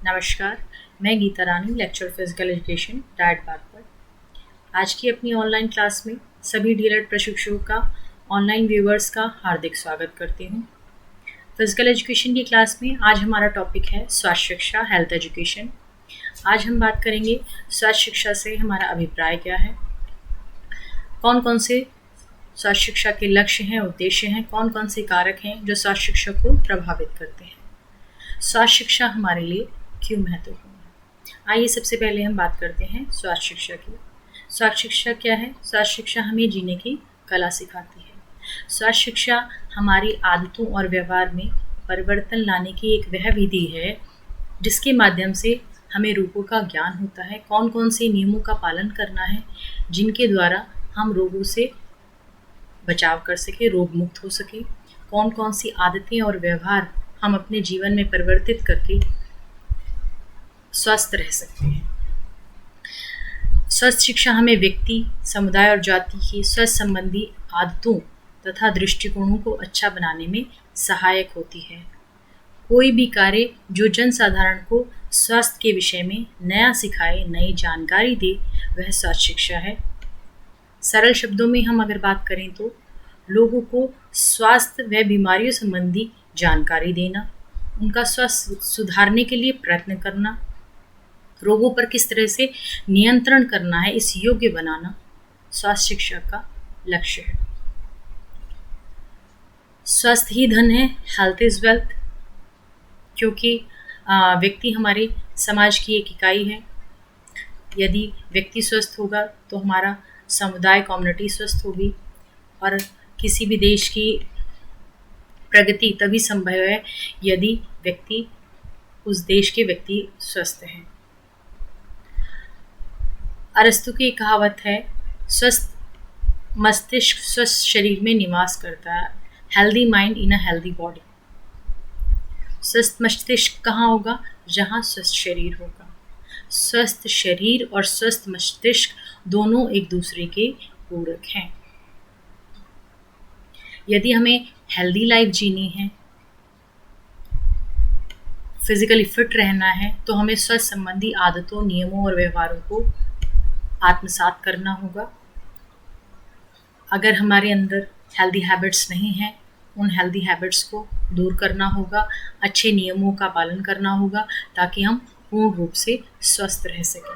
नमस्कार, मैं गीता रानी, lecture physical education diet बार पर। आज की अपनी ऑनलाइन क्लास में सभी डीएलएड प्रशिक्षुओं का, ऑनलाइन व्यूअर्स का हार्दिक स्वागत करती हूँ। फिजिकल एजुकेशन की क्लास में आज हमारा टॉपिक है स्वास्थ्य शिक्षा, हेल्थ एजुकेशन। आज हम बात करेंगे स्वास्थ्य शिक्षा से हमारा अभिप्राय क्या है, कौन कौन से स्वास्थ्य शिक्षा के लक्ष्य हैं, उद्देश्य हैं, कौन कौन से कारक हैं जो स्वास्थ्य शिक्षा को प्रभावित करते हैं। स्वास्थ्य शिक्षा हमारे लिए क्यों महत्वपूर्ण है। आइए सबसे पहले हम बात करते हैं स्वास्थ्य शिक्षा की। स्वास्थ्य शिक्षा क्या है? स्वास्थ्य शिक्षा हमें जीने की कला सिखाती है। स्वास्थ्य शिक्षा हमारी आदतों और व्यवहार में परिवर्तन लाने की एक वह विधि है जिसके माध्यम से हमें रोगों का ज्ञान होता है, कौन कौन से नियमों का पालन करना है जिनके द्वारा हम रोगों से बचाव कर सके, रोग मुक्त हो सके, कौन कौन सी आदतें और व्यवहार हम अपने जीवन में परिवर्तित करके स्वस्थ रह सकते हैं। स्वस्थ शिक्षा हमें व्यक्ति, समुदाय और जाति की स्वास्थ्य संबंधी आदतों तथा दृष्टिकोणों को अच्छा बनाने में सहायक होती है। कोई भी कार्य जो जनसाधारण को स्वास्थ्य के विषय में नया सिखाए, नई जानकारी दे, वह स्वास्थ्य शिक्षा है। सरल शब्दों में हम अगर बात करें तो लोगों को स्वास्थ्य व बीमारियों संबंधी जानकारी देना, उनका स्वास्थ्य सुधारने के लिए प्रयत्न करना, रोगों पर किस तरह से नियंत्रण करना है, इस योग्य बनाना स्वास्थ्य शिक्षा का लक्ष्य है। स्वास्थ्य ही धन है, हेल्थ इज वेल्थ, क्योंकि व्यक्ति हमारे समाज की एक इकाई है। यदि व्यक्ति स्वस्थ होगा तो हमारा समुदाय, कम्युनिटी स्वस्थ होगी और किसी भी देश की प्रगति तभी संभव है यदि व्यक्ति, उस देश के व्यक्ति स्वस्थ हैं। अरस्तु की कहावत है, स्वस्थ मस्तिष्क स्वस्थ शरीर में निवास करता है। Healthy mind in a healthy body. स्वस्थ मस्तिष्क कहाँ होगा? जहाँ स्वस्थ शरीर होगा। स्वस्थ शरीर और स्वस्थ मस्तिष्क दोनों एक दूसरे के पूरक हैं। यदि हमें हेल्दी लाइफ जीनी है, फिजिकली फिट रहना है, तो हमें स्वास्थ्य संबंधी आदतों, नियमों और व्यवहारों को आत्मसात करना होगा। अगर हमारे अंदर हेल्दी हैबिट्स नहीं हैं, उन हेल्दी हैबिट्स को दूर करना होगा, अच्छे नियमों का पालन करना होगा ताकि हम पूर्ण रूप से स्वस्थ रह सकें।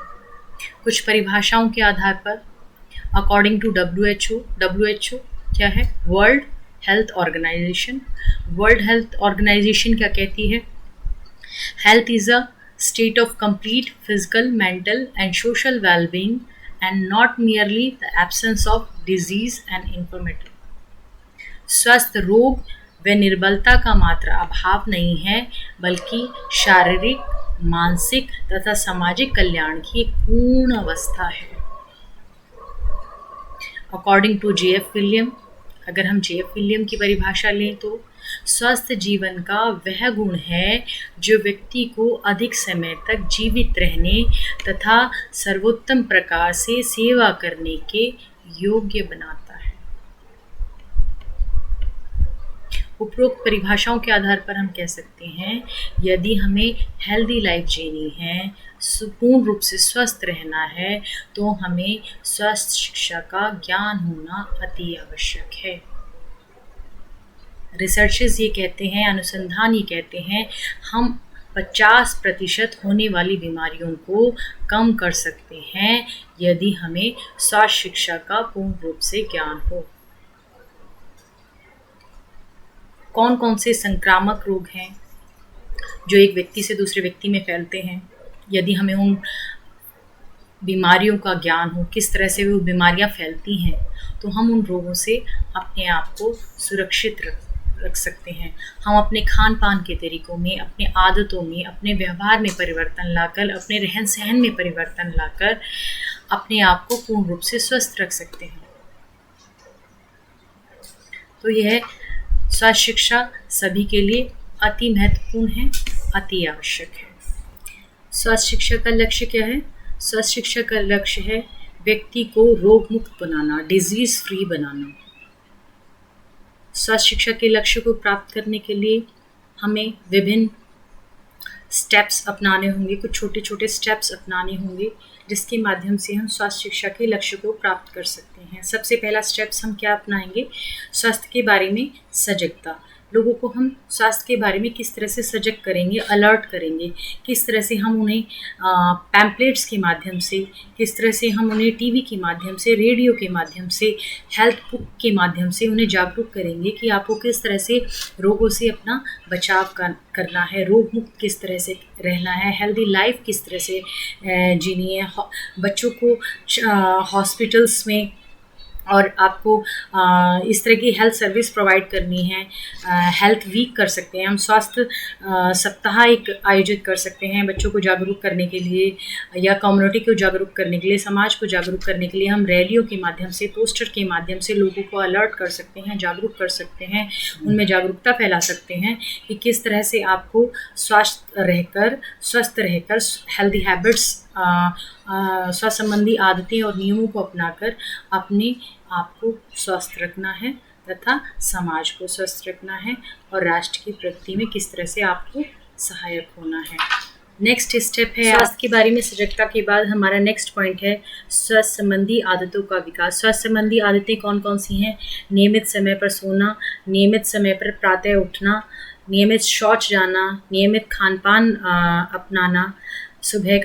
कुछ परिभाषाओं के आधार पर अकॉर्डिंग टू WHO क्या है? World Health Organization. World Health Organization क्या कहती है? Health is a state of complete physical, mental and social well-being and not merely the absence of disease and infirmity. स्वस्थ रोग व निर्बलता का मात्र अभाव नहीं है, बल्कि शारीरिक, मानसिक तथा सामाजिक कल्याण की एक पूर्ण अवस्था है। According to J.F. विलियम, अगर हम J.F. विलियम की परिभाषा लें तो स्वस्थ जीवन का वह गुण है जो व्यक्ति को अधिक समय तक जीवित रहने तथा सर्वोत्तम प्रकार से सेवा करने के योग्य बनाता है। उपरोक्त परिभाषाओं के आधार पर हम कह सकते हैं, यदि हमें हेल्दी लाइफ जीनी है, पूर्ण रूप से स्वस्थ रहना है, तो हमें स्वास्थ्य शिक्षा का ज्ञान होना अति आवश्यक है। रिसर्चेस ये कहते हैं, अनुसंधान ये कहते हैं, हम 50% होने वाली बीमारियों को कम कर सकते हैं यदि हमें स्वास्थ्य शिक्षा का पूर्ण रूप से ज्ञान हो। कौन कौन से संक्रामक रोग हैं जो एक व्यक्ति से दूसरे व्यक्ति में फैलते हैं? यदि हमें उन बीमारियों का ज्ञान हो, किस तरह से वो बीमारियां फैलती हैं, तो हम उन रोगों से अपने आप को सुरक्षित रख सकते हैं। हम अपने खान पान के तरीकों में, अपने आदतों में, अपने व्यवहार में परिवर्तन लाकर, अपने रहन सहन में परिवर्तन लाकर अपने आप को पूर्ण रूप से स्वस्थ रख सकते हैं। तो यह स्वास्थ्य शिक्षा सभी के लिए अति महत्वपूर्ण है, अति आवश्यक है। स्वास्थ्य शिक्षा का लक्ष्य क्या है? स्वास्थ्य शिक्षा का लक्ष्य है व्यक्ति को रोग मुक्त बनाना, डिजीज फ्री बनाना। स्वास्थ्य शिक्षा के लक्ष्य को प्राप्त करने के लिए हमें विभिन्न स्टेप्स अपनाने होंगे, कुछ छोटे छोटे स्टेप्स अपनाने होंगे जिसके माध्यम से हम स्वास्थ्य शिक्षा के लक्ष्य को प्राप्त कर सकते हैं। सबसे पहला स्टेप्स हम क्या अपनाएंगे? स्वास्थ्य के बारे में सजगता। लोगों को हम स्वास्थ्य के बारे में किस तरह से सजग करेंगे, अलर्ट करेंगे, किस तरह से हम उन्हें पैम्पलेट्स के माध्यम से, किस तरह से हम उन्हें टीवी के माध्यम से, रेडियो के माध्यम से, हेल्थ बुक के माध्यम से उन्हें जागरूक करेंगे कि आपको किस तरह से रोगों से अपना बचाव करना है, रोग मुक्त किस तरह से रहना है, हेल्दी लाइफ किस तरह से जीनी है। बच्चों को हॉस्पिटल्स में और आपको इस तरह की हेल्थ सर्विस प्रोवाइड करनी है। हेल्थ वीक कर सकते हैं हम, स्वास्थ्य सप्ताह एक आयोजित कर सकते हैं बच्चों को जागरूक करने के लिए, या कम्युनिटी को जागरूक करने के लिए, समाज को जागरूक करने के लिए हम रैलियों के माध्यम से, पोस्टर के माध्यम से लोगों को अलर्ट कर सकते हैं, जागरूक कर सकते हैं, उनमें जागरूकता फैला सकते हैं कि किस तरह से आपको स्वस्थ रहकर हेल्दी हैबिट्स, स्वास्थ्य संबंधी आदतें और नियमों को अपनाकर अपने आप को स्वस्थ रखना है तथा समाज को स्वस्थ रखना है और राष्ट्र की प्रगति में किस तरह से आपको सहायक होना है। नेक्स्ट स्टेप है स्वास्थ्य के बारे में सजगता के बाद हमारा नेक्स्ट पॉइंट है स्वास्थ्य संबंधी आदतों का विकास। स्वास्थ्य संबंधी आदतें कौन कौन सी हैं? नियमित समय पर सोना, नियमित समय पर प्रातः उठना, नियमित शौच जाना, नियमित खान पान अपनाना, सुबह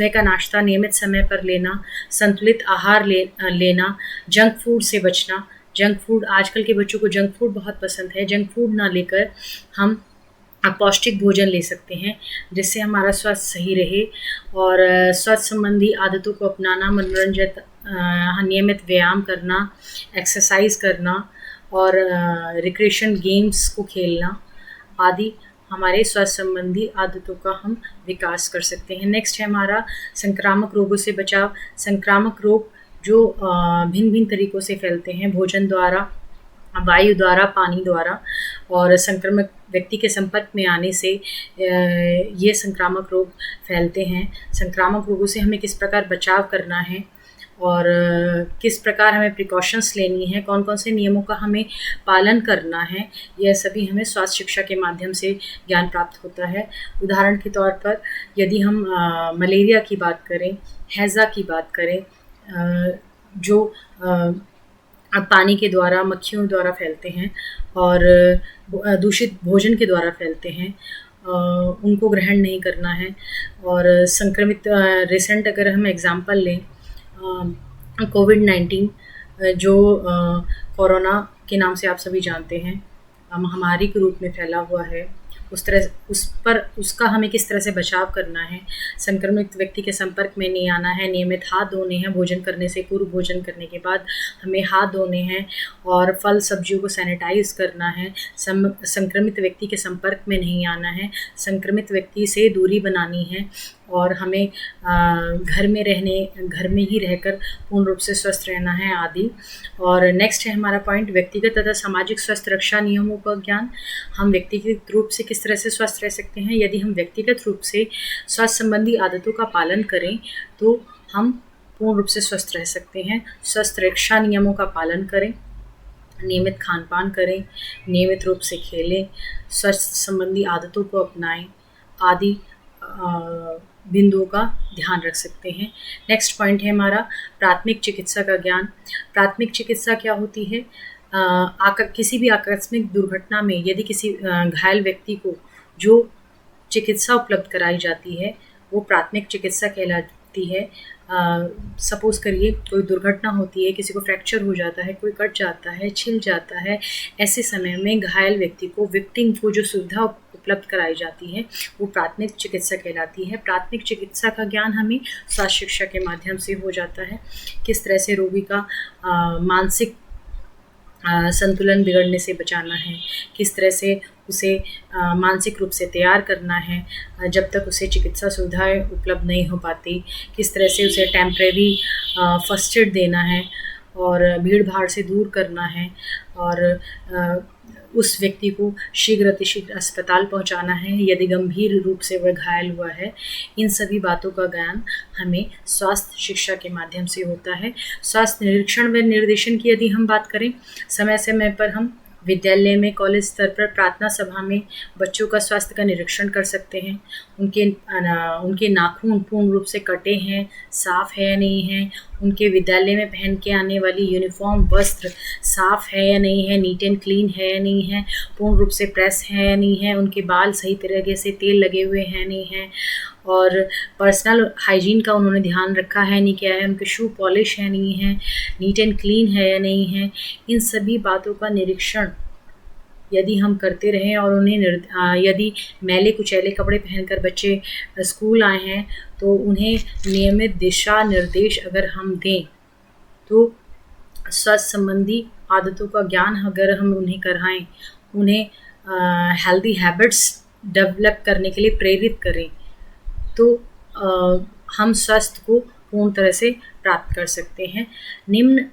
का नाश्ता नियमित समय पर लेना, संतुलित आहार लेना, जंक फूड से बचना। जंक फूड, आजकल के बच्चों को जंक फूड बहुत पसंद है। जंक फूड ना लेकर हम पौष्टिक भोजन ले सकते हैं जिससे हमारा स्वास्थ्य सही रहे। और स्वास्थ्य संबंधी आदतों को अपनाना, मनोरंजन, नियमित व्यायाम करना, एक्सरसाइज करना और रिक्रिएशन गेम्स को खेलना आदि हमारे स्वास्थ्य संबंधी आदतों का हम विकास कर सकते हैं। नेक्स्ट है हमारा संक्रामक रोगों से बचाव। संक्रामक रोग जो भिन्न भिन्न तरीक़ों से फैलते हैं, भोजन द्वारा, वायु द्वारा, पानी द्वारा, और संक्रमित व्यक्ति के संपर्क में आने से ये संक्रामक रोग फैलते हैं। संक्रामक रोगों से हमें किस प्रकार बचाव करना है और किस प्रकार हमें प्रिकॉशंस लेनी है, कौन कौन से नियमों का हमें पालन करना है, यह सभी हमें स्वास्थ्य शिक्षा के माध्यम से ज्ञान प्राप्त होता है। उदाहरण के तौर पर यदि हम मलेरिया की बात करें, हैज़ा की बात करें, जो पानी के द्वारा, मक्खियों द्वारा फैलते हैं और दूषित भोजन के द्वारा फैलते हैं, उनको ग्रहण नहीं करना है। और संक्रमित, रिसेंट अगर हम एग्ज़ाम्पल लें, कोविड-19 जो कोरोना के नाम से आप सभी जानते हैं, महामारी के रूप में फैला हुआ है, उसका हमें किस तरह से बचाव करना है। संक्रमित व्यक्ति के संपर्क में नहीं आना है, नियमित हाथ धोने हैं, भोजन करने से पूर्व, भोजन करने के बाद हमें हाथ धोने हैं और फल सब्जियों को सैनिटाइज करना है। संक्रमित व्यक्ति के संपर्क में नहीं आना है, संक्रमित व्यक्ति से दूरी बनानी है और हमें घर में ही रहकर पूर्ण रूप से स्वस्थ रहना है आदि। और नेक्स्ट है हमारा पॉइंट व्यक्तिगत तथा सामाजिक स्वास्थ्य रक्षा नियमों का ज्ञान। हम व्यक्तिगत रूप से किस तरह से स्वस्थ रह सकते हैं? यदि हम व्यक्तिगत रूप से स्वास्थ्य संबंधी आदतों का पालन करें तो हम पूर्ण रूप से स्वस्थ रह सकते हैं। स्वास्थ्य रक्षा नियमों का पालन करें, नियमित खान पान करें, नियमित रूप से खेलें, स्वास्थ्य संबंधी आदतों को अपनाएं आदि बिंदुओं का ध्यान रख सकते हैं। नेक्स्ट पॉइंट है हमारा प्राथमिक चिकित्सा का ज्ञान। प्राथमिक चिकित्सा क्या होती है? किसी भी आकस्मिक दुर्घटना में यदि किसी घायल व्यक्ति को जो चिकित्सा उपलब्ध कराई जाती है वो प्राथमिक चिकित्सा कहलाती है। सपोज़ करिए कोई दुर्घटना होती है, किसी को फ्रैक्चर हो जाता है, कोई कट जाता है, छिल जाता है, ऐसे समय में घायल व्यक्ति को, विक्टिम को जो सुविधा उपलब्ध कराई जाती है वो प्राथमिक चिकित्सा कहलाती है। प्राथमिक चिकित्सा का ज्ञान हमें स्वास्थ्य शिक्षा के माध्यम से हो जाता है। किस तरह से रोगी का मानसिक संतुलन बिगड़ने से बचाना है, किस तरह से उसे मानसिक रूप से तैयार करना है जब तक उसे चिकित्सा सुविधाएं उपलब्ध नहीं हो पाती, किस तरह से उसे टेम्परेरी फर्स्ट एड देना है और भीड़ भाड़ से दूर करना है और उस व्यक्ति को शीघ्र अतिशीघ्र अस्पताल पहुंचाना है यदि गंभीर रूप से वह घायल हुआ है। इन सभी बातों का ज्ञान हमें स्वास्थ्य शिक्षा के माध्यम से होता है। स्वास्थ्य निरीक्षण व निर्देशन की यदि हम बात करें, समय समय पर हम विद्यालय में, कॉलेज स्तर पर प्रार्थना सभा में बच्चों का स्वास्थ्य का निरीक्षण कर सकते हैं। उनके नाखून पूर्ण रूप से कटे हैं, साफ है या नहीं है, उनके विद्यालय में पहन के आने वाली यूनिफॉर्म वस्त्र साफ है या नहीं है, नीट एंड क्लीन है या नहीं है, पूर्ण रूप से प्रेस है या नहीं है, उनके बाल सही तरीके से तेल लगे हुए हैं नहीं है, और पर्सनल हाइजीन का उन्होंने ध्यान रखा है नहीं किया है, उनके शू पॉलिश है नहीं है, नीट एंड क्लीन है या नहीं है। इन सभी बातों का निरीक्षण यदि हम करते रहें और उन्हें यदि मैले कुचैले कपड़े पहनकर बच्चे स्कूल आए हैं तो उन्हें नियमित दिशा निर्देश अगर हम दें तो स्वास्थ्य संबंधी आदतों का ज्ञान अगर हम उन्हें कराएं, उन्हें हेल्दी हैबिट्स डेवलप करने के लिए प्रेरित करें तो हम स्वास्थ्य को पूर्ण तरह से प्राप्त कर सकते हैं। निम्न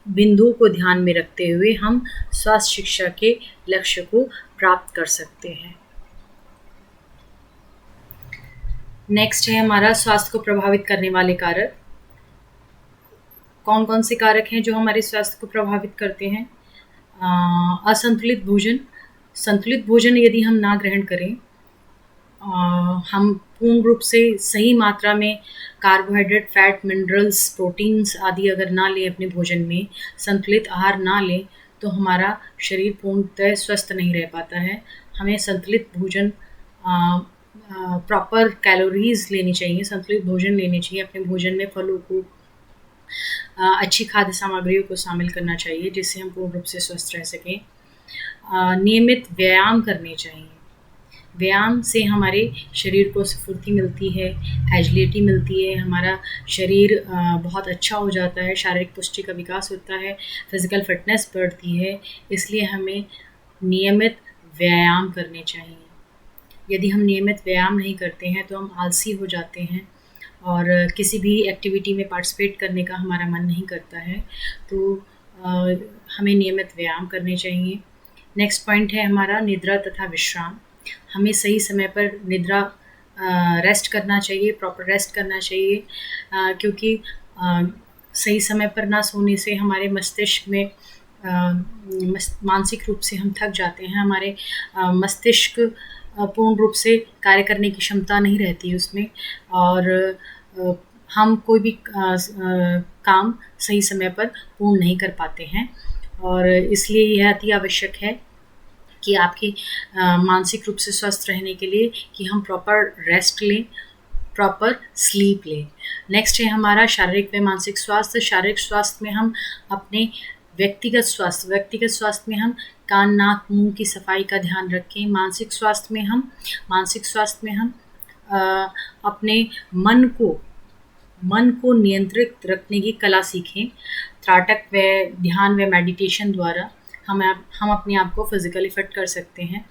बिंदुओं को ध्यान में रखते हुए हम स्वास्थ्य शिक्षा के लक्ष्य को प्राप्त कर सकते हैं। नेक्स्ट है हमारा स्वास्थ्य को प्रभावित करने वाले कारक। कौन कौन से कारक हैं जो हमारे स्वास्थ्य को प्रभावित करते हैं? असंतुलित भोजन। संतुलित भोजन यदि हम ना ग्रहण करें, हम पूर्ण रूप से सही मात्रा में कार्बोहाइड्रेट, फैट, मिनरल्स, प्रोटीन्स आदि अगर ना लें अपने भोजन में, संतुलित आहार ना लें तो हमारा शरीर पूर्णतः स्वस्थ नहीं रह पाता है। हमें संतुलित भोजन, प्रॉपर कैलोरीज लेनी चाहिए, संतुलित भोजन लेनी चाहिए। अपने भोजन में फलों को, अच्छी खाद्य सामग्रियों को शामिल करना चाहिए जिससे हम पूर्ण रूप से स्वस्थ रह सकें। नियमित व्यायाम करने चाहिए। व्यायाम से हमारे शरीर को स्फूर्ति मिलती है, एजिलिटी मिलती है, हमारा शरीर बहुत अच्छा हो जाता है, शारीरिक पुष्टि का विकास होता है, फिज़िकल फिटनेस बढ़ती है। इसलिए हमें नियमित व्यायाम करने चाहिए। यदि हम नियमित व्यायाम नहीं करते हैं तो हम आलसी हो जाते हैं और किसी भी एक्टिविटी में पार्टिसिपेट करने का हमारा मन नहीं करता है। तो हमें नियमित व्यायाम करने चाहिए। नेक्स्ट पॉइंट है हमारा निद्रा तथा विश्राम। हमें सही समय पर निद्रा, रेस्ट करना चाहिए, प्रॉपर रेस्ट करना चाहिए, क्योंकि सही समय पर ना सोने से हमारे मस्तिष्क में मानसिक रूप से हम थक जाते हैं। हमारे मस्तिष्क पूर्ण रूप से कार्य करने की क्षमता नहीं रहती उसमें, और हम कोई भी काम सही समय पर पूर्ण नहीं कर पाते हैं। और इसलिए यह अति आवश्यक है कि आपके मानसिक रूप से स्वस्थ रहने के लिए कि हम प्रॉपर रेस्ट लें, प्रॉपर स्लीप लें। नेक्स्ट है हमारा शारीरिक व मानसिक स्वास्थ्य। शारीरिक स्वास्थ्य में हम अपने व्यक्तिगत स्वास्थ्य में हम कान, नाक, मुंह की सफाई का ध्यान रखें। मानसिक स्वास्थ्य में हम अपने मन को नियंत्रित रखने की कला सीखें। त्राटक व ध्यान व मेडिटेशन द्वारा हम अपने आप को फिज़िकली फिट कर सकते हैं,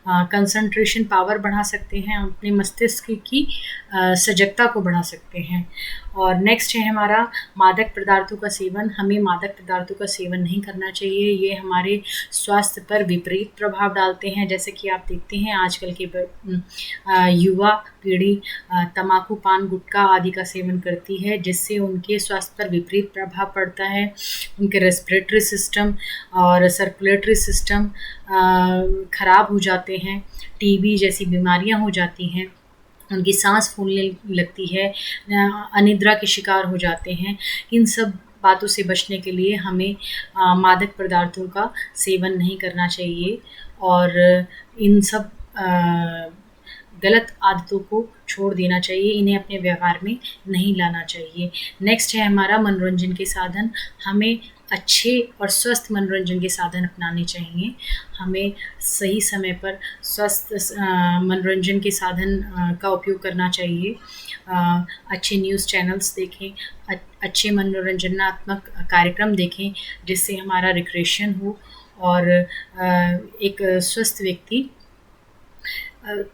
कंसंट्रेशन पावर बढ़ा सकते हैं, अपने मस्तिष्क की सजगता को बढ़ा सकते हैं। और नेक्स्ट है हमारा मादक पदार्थों का सेवन। हमें मादक पदार्थों का सेवन नहीं करना चाहिए, ये हमारे स्वास्थ्य पर विपरीत प्रभाव डालते हैं। जैसे कि आप देखते हैं आजकल के युवा पीढ़ी तंबाकू, पान, गुटखा आदि का सेवन करती है, जिससे उनके स्वास्थ्य पर विपरीत प्रभाव पड़ता है। उनके रेस्पिरेटरी सिस्टम और सर्कुलेटरी सिस्टम खराब हो जाते हैं, टीबी जैसी बीमारियां हो जाती हैं, उनकी सांस फूलने लगती है, अनिद्रा के शिकार हो जाते हैं। इन सब बातों से बचने के लिए हमें मादक पदार्थों का सेवन नहीं करना चाहिए और इन सब गलत आदतों को छोड़ देना चाहिए, इन्हें अपने व्यवहार में नहीं लाना चाहिए। नेक्स्ट है हमारा मनोरंजन के साधन। हमें अच्छे और स्वस्थ मनोरंजन के साधन अपनाने चाहिए। हमें सही समय पर स्वस्थ मनोरंजन के साधन का उपयोग करना चाहिए। अच्छे न्यूज़ चैनल्स देखें, अच्छे मनोरंजनात्मक कार्यक्रम देखें जिससे हमारा रिक्रिएशन हो, और एक स्वस्थ व्यक्ति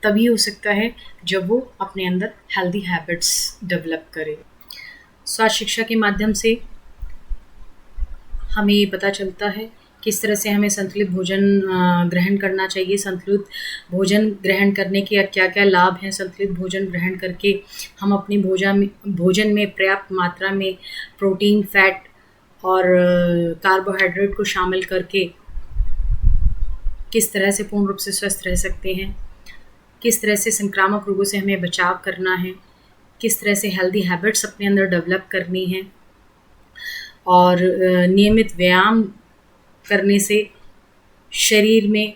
तभी हो सकता है जब वो अपने अंदर हेल्दी हैबिट्स डेवलप करे। स्वास्थ्य शिक्षा के माध्यम से हमें ये पता चलता है किस तरह से हमें संतुलित भोजन ग्रहण करना चाहिए। संतुलित भोजन ग्रहण करने के क्या क्या लाभ हैं। संतुलित भोजन ग्रहण करके हम अपने भोजन में पर्याप्त मात्रा में प्रोटीन, फैट और कार्बोहाइड्रेट को शामिल करके किस तरह से पूर्ण रूप से स्वस्थ रह सकते हैं, किस तरह से संक्रामक रोगों से हमें बचाव करना है, किस तरह से हेल्दी हैबिट्स अपने अंदर डेवलप करनी है, और नियमित व्यायाम करने से शरीर में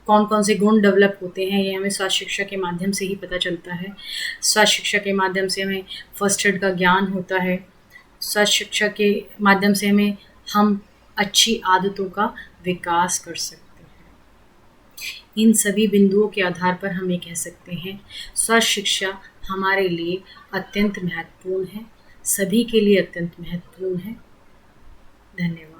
कौन कौन से गुण डेवलप होते हैं, ये हमें स्वास्थ्य शिक्षा के माध्यम से ही पता चलता है। स्वास्थ्य शिक्षा के माध्यम से हमें फर्स्ट एड का ज्ञान होता है। स्वास्थ्य शिक्षा के माध्यम से हम अच्छी आदतों का विकास कर सकते हैं। इन सभी बिंदुओं के आधार पर हम ये कह सकते हैं स्वास्थ्य शिक्षा हमारे लिए अत्यंत महत्वपूर्ण है, सभी के लिए अत्यंत महत्वपूर्ण है। धन्यवाद।